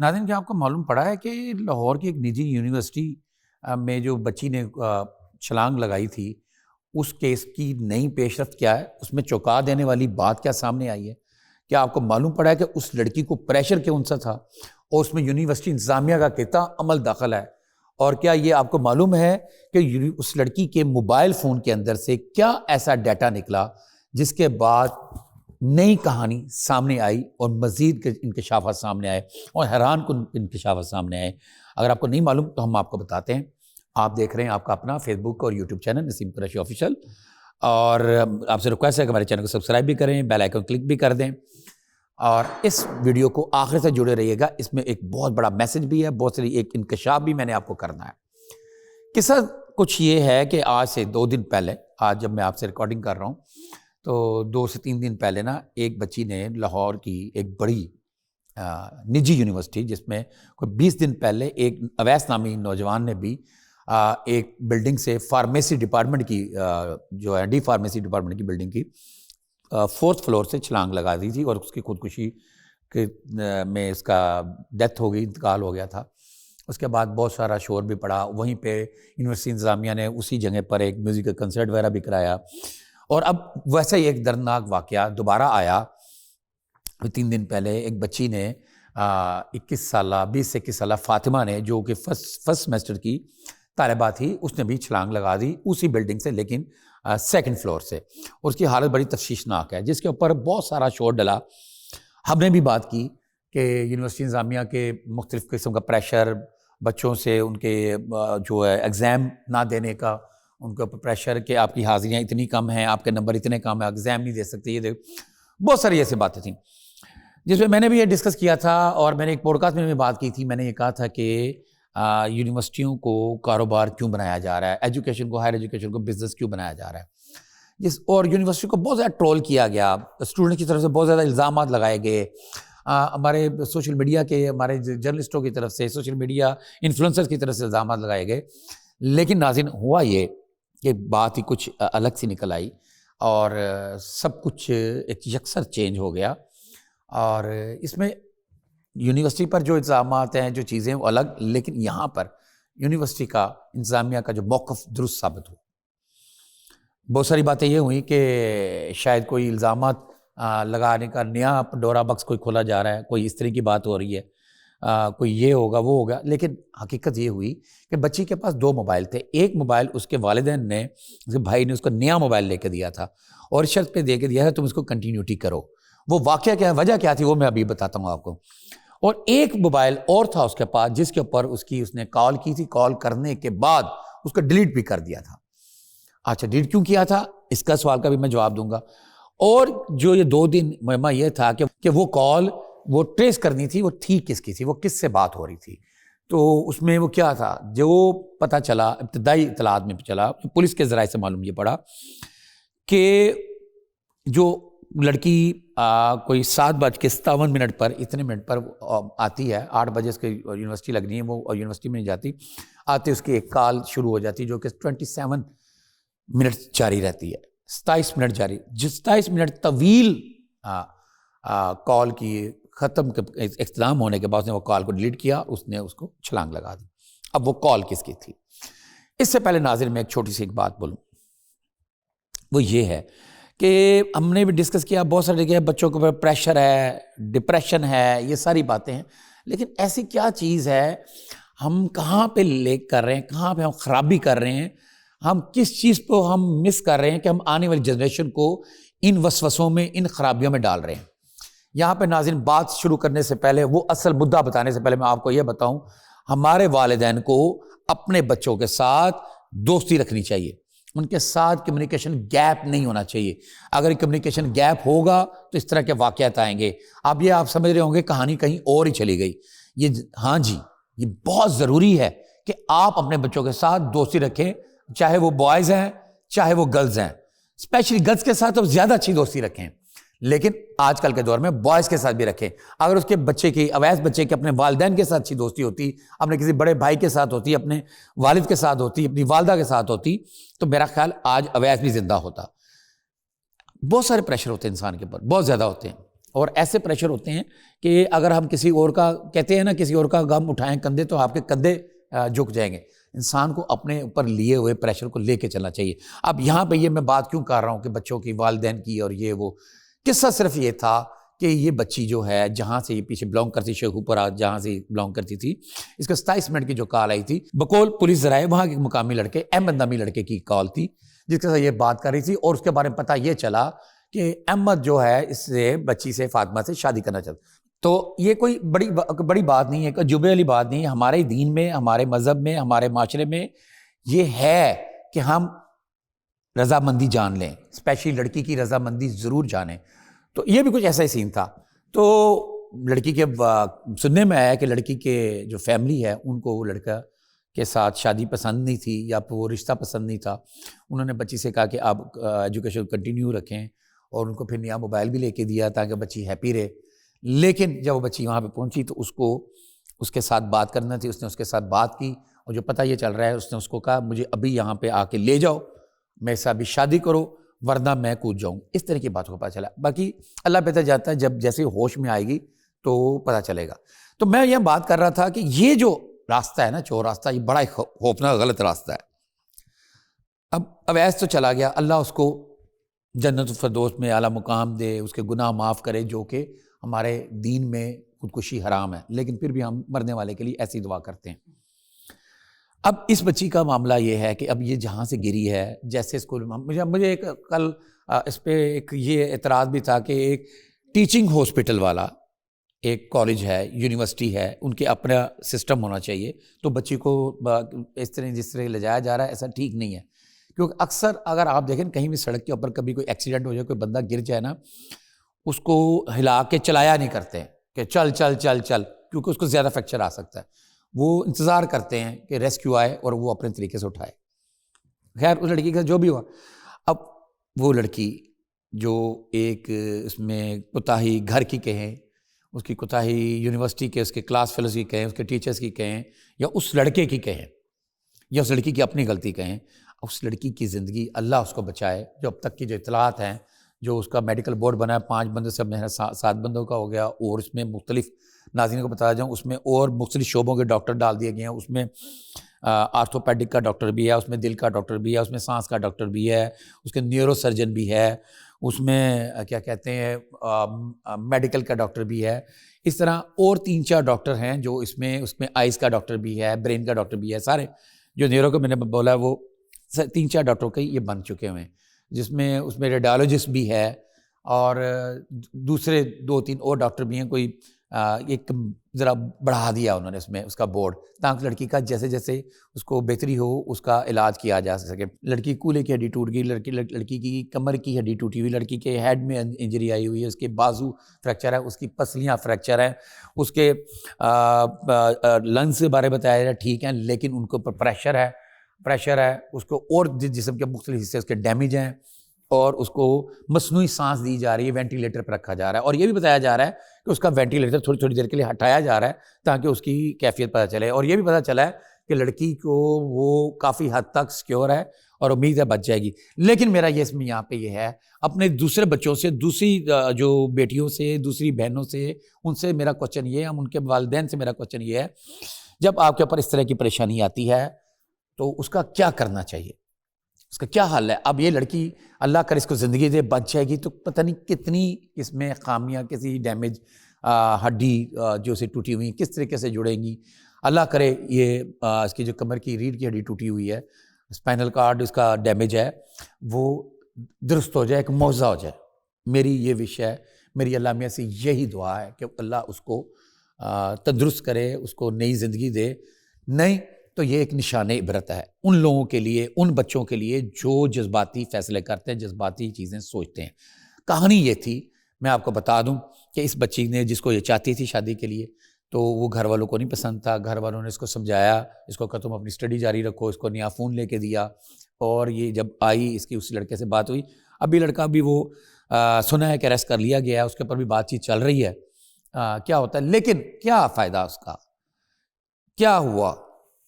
ناظرین، کیا آپ کو معلوم پڑا ہے کہ لاہور کی ایک نجی یونیورسٹی میں جو بچی نے چھلانگ لگائی تھی، اس کیس کی نئی پیش رفت کیا ہے؟ اس میں چونکا دینے والی بات کیا سامنے آئی ہے؟ کیا آپ کو معلوم پڑا ہے کہ اس لڑکی کو پریشر کیوں سا تھا اور اس میں یونیورسٹی انتظامیہ کا کتنا عمل داخل ہے؟ اور کیا یہ آپ کو معلوم ہے کہ اس لڑکی کے موبائل فون کے اندر سے کیا ایسا ڈیٹا نکلا جس کے بعد نئی کہانی سامنے آئی اور مزید انکشافات سامنے آئے اور حیران کن انکشافات سامنے آئے؟ اگر آپ کو نہیں معلوم تو ہم آپ کو بتاتے ہیں۔ آپ دیکھ رہے ہیں آپ کا اپنا فیس بک اور یوٹیوب چینل نسیم قریشی آفیشیل، اور آپ سے ریکویسٹ ہے کہ ہمارے چینل کو سبسکرائب بھی کریں، بیل آئیکن کلک بھی کر دیں، اور اس ویڈیو کو آخر سے جڑے رہیے گا۔ اس میں ایک بہت بڑا میسج بھی ہے، بہت ساری ایک انکشاف بھی میں نے آپ کو کرنا ہے۔ قصہ کچھ یہ ہے کہ آج سے 2 دن پہلے، آج جب میں آپ سے ریکارڈنگ کر رہا ہوں تو 2 سے 3 دن پہلے ایک بچی نے لاہور کی ایک بڑی نجی یونیورسٹی، جس میں کوئی 20 دن پہلے ایک اویس نامی نوجوان نے بھی ایک بلڈنگ سے فارمیسی ڈپارٹمنٹ کی جو ہے ڈی فارمیسی ڈپارٹمنٹ کی بلڈنگ کی 4th فلور سے چھلانگ لگا دی تھی، اور اس کی خودکشی میں اس کا ڈیتھ ہو گئی، انتقال ہو گیا تھا۔ اس کے بعد بہت سارا شور بھی پڑا، وہیں پہ یونیورسٹی انتظامیہ نے اسی جگہ پر ایک میوزک کا کنسرٹ وغیرہ بھی کرایا، اور اب ویسا ہی ایک دردناک واقعہ دوبارہ آیا۔ 3 دن پہلے ایک بچی نے 20 سے 21 سالہ فاطمہ نے، جو کہ فرسٹ سیمسٹر کی طالبہ تھی، اس نے بھی چھلانگ لگا دی اسی بلڈنگ سے، لیکن 2nd فلور سے، اور اس کی حالت بڑی تشویشناک ہے، جس کے اوپر بہت سارا شور ڈلا۔ ہم نے بھی بات کی کہ یونیورسٹی انتظامیہ کے مختلف قسم کا پریشر، بچوں سے ان کے جو ہے ایگزام نہ دینے کا، ان کے اوپر پریشر کہ آپ کی حاضریاں اتنی کم ہیں، آپ کے نمبر اتنے کم ہیں، ایگزام نہیں دے سکتے، یہ بہت ساری ایسی باتیں تھیں، جس میں نے بھی یہ ڈسکس کیا تھا، اور میں نے ایک پوڈ کاسٹ میں بھی بات کی تھی۔ میں نے یہ کہا تھا کہ یونیورسٹیوں کو کاروبار کیوں بنایا جا رہا ہے، ایجوکیشن کو، ہائر ایجوکیشن کو بزنس کیوں بنایا جا رہا ہے، اور یونیورسٹی کو بہت زیادہ ٹرول کیا گیا، اسٹوڈنٹ کی طرف سے بہت زیادہ الزامات لگائے گئے، ہمارے سوشل میڈیا کے، ہمارے جرنلسٹوں کی طرف سے، سوشل میڈیا انفلوئنسرز کی طرف سے الزامات لگائے گئے۔ لیکن ناظرین، ہوا یہ کہ بات ہی کچھ الگ سی نکل آئی، اور سب کچھ ایک یکسر چینج ہو گیا، اور اس میں یونیورسٹی پر جو الزامات ہیں، جو چیزیں وہ الگ، لیکن یہاں پر یونیورسٹی کا انتظامیہ کا جو موقف درست ثابت ہو۔ بہت ساری باتیں یہ ہوئیں کہ شاید کوئی الزامات لگانے کا نیا ڈورا بکس کوئی کھولا جا رہا ہے، کوئی اس طرح کی بات ہو رہی ہے، کوئی یہ ہوگا وہ ہوگا، لیکن حقیقت یہ ہوئی کہ بچی کے پاس 2 موبائل تھے۔ ایک موبائل اس کے والدین نے، اس کے بھائی نے اس کو نیا موبائل لے کے دیا تھا، اور شرط پہ دے کے دیا ہے تم اس کو کنٹینیوٹی کرو۔ وہ واقعہ کیا ہے، وجہ کیا تھی، وہ میں ابھی بتاتا ہوں آپ کو۔ اور ایک موبائل اور تھا اس کے پاس، جس کے اوپر اس نے کال کی تھی، کال کرنے کے بعد اس کو ڈیلیٹ بھی کر دیا تھا۔ اچھا، ڈیلیٹ کیوں کیا تھا، اس کا سوال کا بھی میں جواب دوں گا۔ اور جو یہ 2 دن مہمہ یہ تھا کہ وہ کال وہ ٹریس کرنی تھی، وہ تھی کس کی تھی، وہ کس سے بات ہو رہی تھی۔ تو اس میں وہ کیا تھا، جو پتہ چلا، ابتدائی اطلاعات میں چلا، پولیس کے ذرائع سے معلوم یہ پڑا کہ جو لڑکی کوئی 7:57 پر، اتنے منٹ پر آتی ہے، 8 بجے اس کی یونیورسٹی لگنی ہے، وہ یونیورسٹی میں نہیں جاتی، آتے اس کی ایک کال شروع ہو جاتی جو کہ 27 منٹ جاری رہتی ہے، 27 منٹ جاری، 27 منٹ طویل کال کی ختم اختتام ہونے کے بعد اس نے وہ کال کو ڈیلیٹ کیا، اس نے اس کو چھلانگ لگا دی۔ اب وہ کال کس کی تھی؟ اس سے پہلے ناظرین میں ایک چھوٹی سی ایک بات بولوں، وہ یہ ہے کہ ہم نے بھی ڈسکس کیا، بہت سارے جگہ بچوں کے اوپر پریشر ہے، ڈپریشن ہے، یہ ساری باتیں ہیں، لیکن ایسی کیا چیز ہے، ہم کہاں پہ لیک کر رہے ہیں، کہاں پہ ہم خرابی کر رہے ہیں، ہم کس چیز کو ہم مس کر رہے ہیں کہ ہم آنے والی جنریشن کو ان وسوسوں میں، ان خرابیوں میں ڈال رہے ہیں۔ یہاں پہ ناظرین بات شروع کرنے سے پہلے، وہ اصل مدعا بتانے سے پہلے میں آپ کو یہ بتاؤں، ہمارے والدین کو اپنے بچوں کے ساتھ دوستی رکھنی چاہیے، ان کے ساتھ کمیونیکیشن گیپ نہیں ہونا چاہیے۔ اگر کمیونیکیشن گیپ ہوگا تو اس طرح کے واقعات آئیں گے۔ اب یہ آپ سمجھ رہے ہوں گے کہانی کہیں اور ہی چلی گئی، ہاں جی، یہ بہت ضروری ہے کہ آپ اپنے بچوں کے ساتھ دوستی رکھیں، چاہے وہ بوائز ہیں چاہے وہ گرلز ہیں، اسپیشلی گرلز کے ساتھ تو زیادہ اچھی دوستی رکھیں، لیکن آج کل کے دور میں بوائز کے ساتھ بھی رکھیں۔ اگر اس کے بچے کی، اویس بچے کی اپنے والدین کے ساتھ اچھی دوستی ہوتی، اپنے کسی بڑے بھائی کے ساتھ ہوتی، اپنے والد کے ساتھ ہوتی، اپنی والدہ کے ساتھ ہوتی، تو میرا خیال آج اویس بھی زندہ ہوتا۔ بہت سارے پریشر ہوتے ہیں انسان کے اوپر، بہت زیادہ ہوتے ہیں، اور ایسے پریشر ہوتے ہیں کہ اگر ہم کسی اور کا کہتے ہیں نا کسی اور کا غم اٹھائیں کندھے تو آپ کے کندھے جھک جائیں گے. انسان کو اپنے اوپر لیے ہوئے پریشر کو لے کے چلنا چاہیے. اب یہاں پہ یہ میں بات کیوں کر رہا ہوں کہ بچوں کی والدین کی اور یہ وہ قصہ صرف یہ تھا کہ یہ بچی جو ہے جہاں سے یہ پیچھے بلانگ کرتی شیخوپورہ جہاں سے بلانگ کرتی تھی اس کا 27 منٹ کی جو کال آئی تھی بقول پولیس ذرائع وہاں کے مقامی لڑکے احمد نامی لڑکے کی کال تھی جس کے ساتھ یہ بات کر رہی تھی اور اس کے بارے میں پتہ یہ چلا کہ احمد جو ہے اس سے بچی سے فاطمہ سے شادی کرنا چاہتا. تو یہ کوئی بڑی بات نہیں ہے عجوبے والی بات نہیں ہے. ہمارے دین میں ہمارے مذہب میں ہمارے معاشرے میں یہ ہے کہ ہم رضامندی جان لیں اسپیشلی لڑکی کی رضامندی ضرور جانیں. تو یہ بھی کچھ ایسا ہی سین تھا. تو لڑکی کے سننے میں آیا کہ لڑکی کے جو فیملی ہے ان کو وہ لڑکا کے ساتھ شادی پسند نہیں تھی یا وہ رشتہ پسند نہیں تھا. انہوں نے بچی سے کہا کہ آپ ایجوکیشن کنٹینیو رکھیں اور ان کو پھر نیا موبائل بھی لے کے دیا تاکہ بچی ہیپی رہے. لیکن جب وہ بچی وہاں پہ پہنچی تو اس کو اس کے ساتھ بات کرنا تھی. اس نے اس کے ساتھ بات کی اور جو پتہ یہ چل رہا ہے اس نے اس کو کہا مجھے ابھی یہاں پہ آ کے لے جاؤ میرے ساتھ بھی شادی کرو ورنہ میں کود جاؤں. اس طرح کی باتوں کو پتہ چلا. باقی اللہ بہتر جاتا ہے جب جیسے ہوش میں آئے گی تو پتہ چلے گا. تو میں یہ بات کر رہا تھا کہ یہ جو راستہ ہے نا چور راستہ یہ بڑا خوفناک غلط راستہ ہے. اب اویس تو چلا گیا اللہ اس کو جنت الفردوس میں اعلیٰ مقام دے اس کے گناہ معاف کرے جو کہ ہمارے دین میں خودکشی حرام ہے لیکن پھر بھی ہم مرنے والے کے لیے ایسی دعا کرتے ہیں. اب اس بچی کا معاملہ یہ ہے کہ اب یہ جہاں سے گری ہے جیسے اسکول میں مجھے ایک کل اس پہ ایک یہ اعتراض بھی تھا کہ ایک ٹیچنگ ہاسپٹل والا ایک کالج ہے یونیورسٹی ہے ان کے اپنا سسٹم ہونا چاہیے. تو بچی کو اس طرح جس طرح لے جایا جا رہا ہے ایسا ٹھیک نہیں ہے کیونکہ اکثر اگر آپ دیکھیں کہیں بھی سڑک کے اوپر کبھی کوئی ایکسیڈنٹ ہو جائے کوئی بندہ گر جائے نا اس کو ہلا کے چلایا نہیں کرتے ہیں کہ چل چل چل چل کیونکہ اس کو زیادہ فریکچر آ سکتا ہے. وہ انتظار کرتے ہیں کہ ریسکیو آئے اور وہ اپنے طریقے سے اٹھائے. خیر اس لڑکی کا جو بھی ہوا اب وہ لڑکی جو ایک اس میں کوتاہی گھر کی کہیں اس کی کوتاہی یونیورسٹی کے اس کے کلاس فیلوز کی کہیں اس کے ٹیچرز کی کہیں یا اس لڑکے کی کہیں یا اس لڑکی کی اپنی غلطی کہیں اس لڑکی کی زندگی اللہ اس کو بچائے. جو اب تک کی جو اطلاعات ہیں جو اس کا میڈیکل بورڈ بنا ہے 5 بندوں سے میرا 7 بندوں کا ہو گیا اور اس میں مختلف ناظرین کو بتایا جاؤں اس میں اور مختلف شعبوں کے ڈاکٹر ڈال دیے گئے ہیں. اس میں آرتھوپیڈک کا ڈاکٹر بھی ہے اس میں دل کا ڈاکٹر بھی ہے اس میں سانس کا ڈاکٹر بھی ہے اس کے نیورو سرجن بھی ہے اس میں کیا کہتے ہیں میڈیکل کا ڈاکٹر بھی ہے. اس طرح اور 3-4 ڈاکٹر ہیں جو اس میں آئز کا ڈاکٹر بھی ہے برین کا ڈاکٹر بھی ہے. سارے جو نیورو کو میں نے بولا وہ 3-4 ڈاکٹروں کے یہ بن چکے ہوئے ہیں جس میں اس میں ریڈیالوجسٹ بھی ہے اور دوسرے 2-3 اور ڈاکٹر بھی ہیں. کوئی ایک ذرا بڑھا دیا انہوں نے اس میں اس کا بورڈ تاکہ لڑکی کا جیسے جیسے اس کو بہتری ہو اس کا علاج کیا جا سکے. لڑکی کولے کی ہڈی ٹوٹ گئی لڑکی کی کمر کی ہڈی ٹوٹی ہوئی لڑکی کے ہیڈ میں انجری آئی ہوئی ہے اس کے بازو فریکچر ہے اس کی پسلیاں فریکچر ہیں اس کے لنگس کے بارے بتایا جا رہا ہے ٹھیک ہیں لیکن ان کے اوپر پریشر ہے اس کو اور جسم کے مختلف حصے اس کے ڈیمیج ہیں اور اس کو مصنوعی سانس دی جا رہی ہے وینٹیلیٹر پہ رکھا جا رہا ہے اور یہ بھی بتایا جا رہا ہے کہ اس کا وینٹیلیٹر تھوڑی دیر کے لیے ہٹایا جا رہا ہے تاکہ اس کی کیفیت پتہ چلے. اور یہ بھی پتہ چلا ہے کہ لڑکی کو وہ کافی حد تک سیکیور ہے اور امید ہے بچ جائے گی. لیکن میرا یہ اس میں یہاں پہ یہ ہے اپنے دوسرے بچوں سے دوسری جو بیٹیوں سے دوسری بہنوں سے ان سے میرا کوشچن یہ ہے ان کے والدین سے میرا کوشچن یہ ہے جب آپ کے اوپر اس طرح کی پریشانی آتی ہے تو اس کا کیا کرنا چاہیے اس کا کیا حل ہے. اب یہ لڑکی اللہ کر اس کو زندگی دے بچ جائے گی تو پتہ نہیں کتنی اس میں خامیاں کسی ڈیمیج ہڈی جو سے ٹوٹی ہوئی کس طریقے سے جڑیں گی. اللہ کرے یہ اس کی جو کمر کی ریڑھ کی ہڈی ٹوٹی ہوئی ہے اسپائنل کارڈ اس کا ڈیمیج ہے وہ درست ہو جائے ایک معجزہ ہو جائے. میری یہ وش ہے میری اللہ میاں سے یہی دعا ہے کہ اللہ اس کو تندرست کرے اس کو نئی زندگی دے. نہیں تو یہ ایک نشان عبرت ہے ان لوگوں کے لیے ان بچوں کے لیے جو جذباتی فیصلے کرتے ہیں جذباتی چیزیں سوچتے ہیں. کہانی یہ تھی میں آپ کو بتا دوں کہ اس بچی نے جس کو یہ چاہتی تھی شادی کے لیے تو وہ گھر والوں کو نہیں پسند تھا. گھر والوں نے اس کو سمجھایا اس کو کہ تم اپنی اسٹڈی جاری رکھو اس کو نیا فون لے کے دیا اور یہ جب آئی اس کی اس لڑکے سے بات ہوئی ابھی لڑکا بھی وہ سنا ہے کہ اریسٹ کر لیا گیا اس کے اوپر بھی بات چیت چل رہی ہے کیا ہوتا ہے. لیکن کیا فائدہ اس کا کیا ہوا.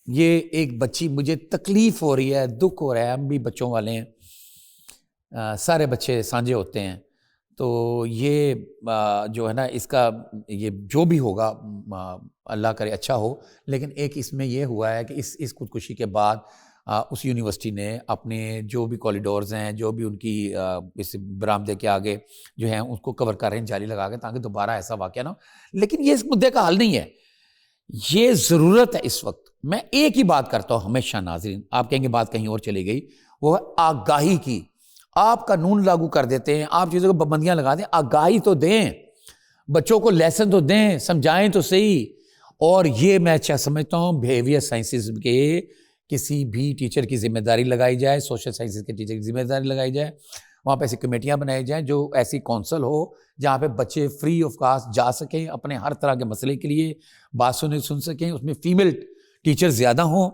یہ ایک بچی مجھے تکلیف ہو رہی ہے دکھ ہو رہا ہے. ہم بھی بچوں والے ہیں سارے بچے سانجے ہوتے ہیں تو یہ جو ہے نا اس کا یہ جو بھی ہوگا اللہ کرے اچھا ہو، لیکن ایک اس میں یہ ہوا ہے کہ اس خودکشی کے بعد اس یونیورسٹی نے اپنے جو بھی کوریڈورز ہیں، جو بھی ان کی اس برآمدے کے آگے جو ہیں اس کو کور کر رہے ہیں جالی لگا کے، تاکہ دوبارہ ایسا واقعہ نہ ہو۔ لیکن یہ اس مدعے کا حل نہیں ہے، یہ ضرورت ہے اس وقت۔ میں ایک ہی بات کرتا ہوں ہمیشہ ناظرین، آپ کہیں گے بات کہیں اور چلی گئی، وہ ہے آگاہی کی۔ آپ قانون لاگو کر دیتے ہیں، آپ چیزوں کو پابندیاں لگا دیں، آگاہی تو دیں، بچوں کو لیسن تو دیں، سمجھائیں تو صحیح۔ اور یہ میں اچھا سمجھتا ہوں بیہیویئر سائنسز کے کسی بھی ٹیچر کی ذمہ داری لگائی جائے، سوشل سائنسز کے ٹیچر کی ذمہ داری لگائی جائے، وہاں پہ ایسی کمیٹیاں بنائی جائیں جو ایسی کونسل ہو جہاں پہ بچے فری آف کاسٹ جا سکیں، اپنے ہر طرح کے مسئلے کے لیے بات سن سکیں، اس میں فیمیل ٹیچر زیادہ ہوں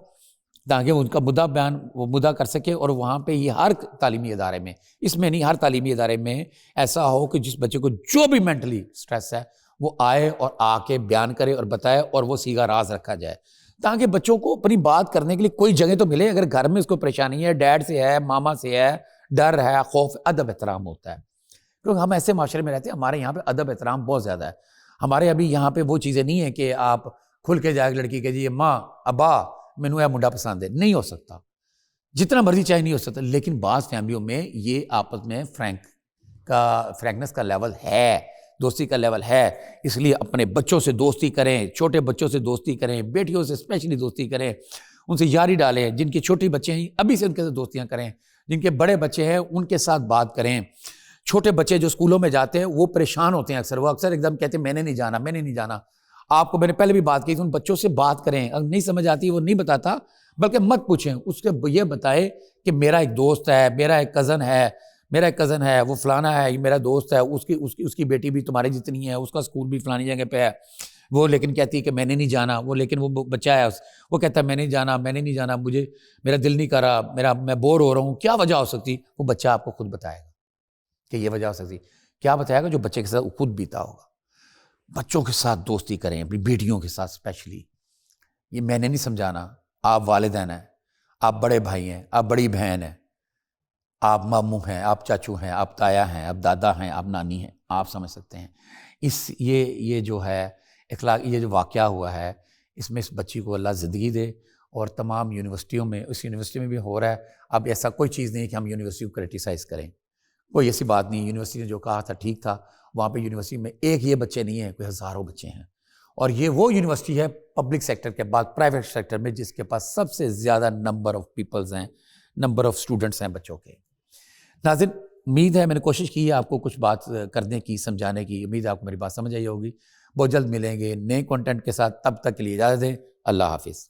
تاکہ ان کا مدعا بیان وہ مدعا کر سکے۔ اور وہاں پہ یہ ہر تعلیمی ادارے میں، اس میں نہیں، ہر تعلیمی ادارے میں ایسا ہو کہ جس بچے کو جو بھی مینٹلی سٹریس ہے وہ آئے اور آ کے بیان کرے اور بتائے، اور وہ سیگا راز رکھا جائے تاکہ بچوں کو اپنی بات کرنے کے لیے کوئی جگہ تو ملے۔ اگر گھر میں اس کو پریشانی ہے، ڈیڈ سے ہے، ماما سے ہے، ڈر ہے، خوف، ادب احترام ہوتا ہے، کیونکہ ہم ایسے معاشرے میں رہتے ہیں، ہمارے یہاں پہ ادب احترام بہت زیادہ ہے۔ ہمارے ابھی یہاں پہ وہ چیزیں نہیں ہیں کہ آپ کھل کے جائے لڑکی کے جی ماں ابا مینوں یہ منڈا پسند ہے، نہیں ہو سکتا، جتنا مرضی چاہے نہیں ہو سکتا۔ لیکن بعض فیملیوں میں یہ آپس میں فرینکنس کا لیول ہے، دوستی کا لیول ہے، اس لیے اپنے بچوں سے دوستی کریں، چھوٹے بچوں سے دوستی کریں، بیٹیوں سے اسپیشلی دوستی کریں، ان سے یاری ڈالیں، جن کے چھوٹے بچے ہیں ابھی سے ان کے ساتھ دوستیاں کریں، جن کے بڑے بچے ہیں ان کے ساتھ بات کریں۔ چھوٹے بچے جو اسکولوں میں جاتے ہیں وہ پریشان ہوتے ہیں، وہ اکثر ایک دم کہتے ہیں میں نے نہیں جانا، میں نے نہیں جانا۔ آپ کو میں نے پہلے بھی بات کی تھی، ان بچوں سے بات کریں، اگر نہیں سمجھ آتی وہ نہیں بتاتا، بلکہ مت پوچھیں، اس کے یہ بتائے کہ میرا ایک دوست ہے، میرا ایک کزن ہے، وہ فلانا ہے، یہ میرا دوست ہے، اس کی بیٹی بھی تمہارے جتنی ہے، اس کا اسکول بھی فلانی جگہ پہ ہے، وہ لیکن کہتی ہے کہ میں نے نہیں جانا، لیکن وہ بچہ ہے وہ کہتا ہے میں نہیں جانا، مجھے میرا دل نہیں کر رہا، میں بور ہو رہا ہوں، کیا وجہ ہو سکتی؟ وہ بچہ آپ کو خود بتائے گا کہ یہ وجہ ہو سکتی۔ کیا بتائے گا؟ جو بچے کے ساتھ خود بیتا ہوگا۔ بچوں کے ساتھ دوستی کریں، اپنی بیٹیوں کے ساتھ اسپیشلی۔ یہ میں نے نہیں سمجھانا، آپ والدین ہیں، آپ بڑے بھائی ہیں، آپ بڑی بہن ہیں، آپ ماموں ہیں، آپ چاچو ہیں، آپ تایا ہیں، آپ دادا ہیں، آپ نانی ہیں، آپ سمجھ سکتے ہیں۔ یہ جو ہے اخلاق، یہ جو واقعہ ہوا ہے، اس میں اس بچی کو اللہ زندگی دے، اور تمام یونیورسٹیوں میں، اس یونیورسٹی میں بھی ہو رہا ہے۔ اب ایسا کوئی چیز نہیں ہے کہ ہم یونیورسٹی کو کرٹیسائز کریں، کوئی ایسی بات نہیں۔ یونیورسٹی نے جو کہا تھا ٹھیک تھا، وہاں پہ یونیورسٹی میں ایک یہ بچے نہیں ہیں، کوئی ہزاروں بچے ہیں، اور یہ وہ یونیورسٹی ہے پبلک سیکٹر کے بعد پرائیویٹ سیکٹر میں جس کے پاس سب سے زیادہ نمبر آف پیپلز ہیں، نمبر آف اسٹوڈنٹس ہیں بچوں کے۔ ناظرین، امید ہے میں نے کوشش کی ہے آپ کو کچھ بات کرنے کی، سمجھانے کی، امید ہے آپ کو میری بات سمجھ آئی ہوگی۔ بہت جلد ملیں گے نئے کنٹینٹ کے ساتھ، تب تک کے لیے اجازت دیں، اللہ حافظ۔